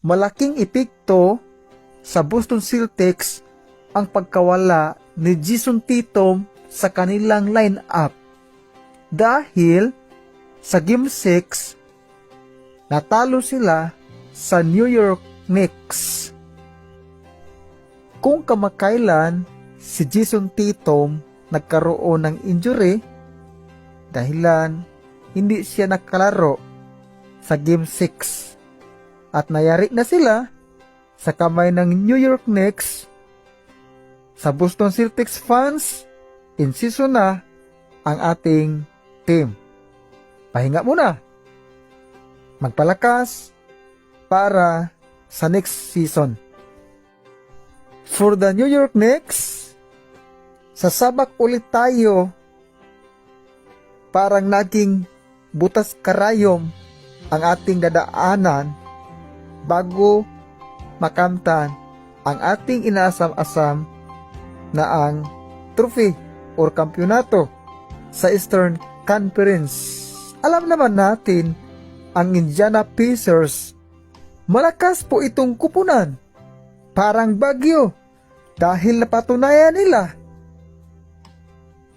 Malaking epekto sa Boston Celtics ang pagkawala ni Jason Tatum sa kanilang lineup dahil sa Game 6 natalo sila sa New York Knicks. Kung kamakailan si Jason Tatum nagkaroon ng injury dahilan hindi siya nakalaro sa Game 6 at nayari na sila sa kamay ng New York Knicks, sa Boston Celtics fans, insiso na ang ating team. Pahinga muna. Magpalakas para sa next season. For the New York Knicks, sasabak ulit tayo. Parang naging butas karayom ang ating dadaanan bago makamtan ang ating inaasam-asam na ang trophy or kampyonato sa Eastern Conference. Alam naman natin ang Indiana Pacers. Malakas po itong kupunan. Parang bagyo dahil napatunayan nila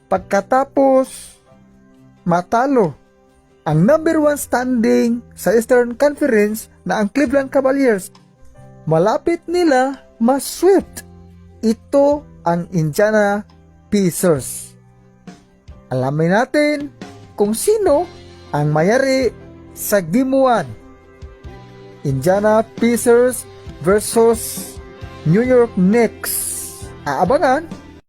pagkatapos matalo ang number 1 standing sa Eastern Conference na ang Cleveland Cavaliers. Malapit nila ma-sweep. Ito ang Indiana Pacers. Alamin natin kung sino ang mayari sa Game 1. Indiana Pacers versus New York Knicks. Aabangan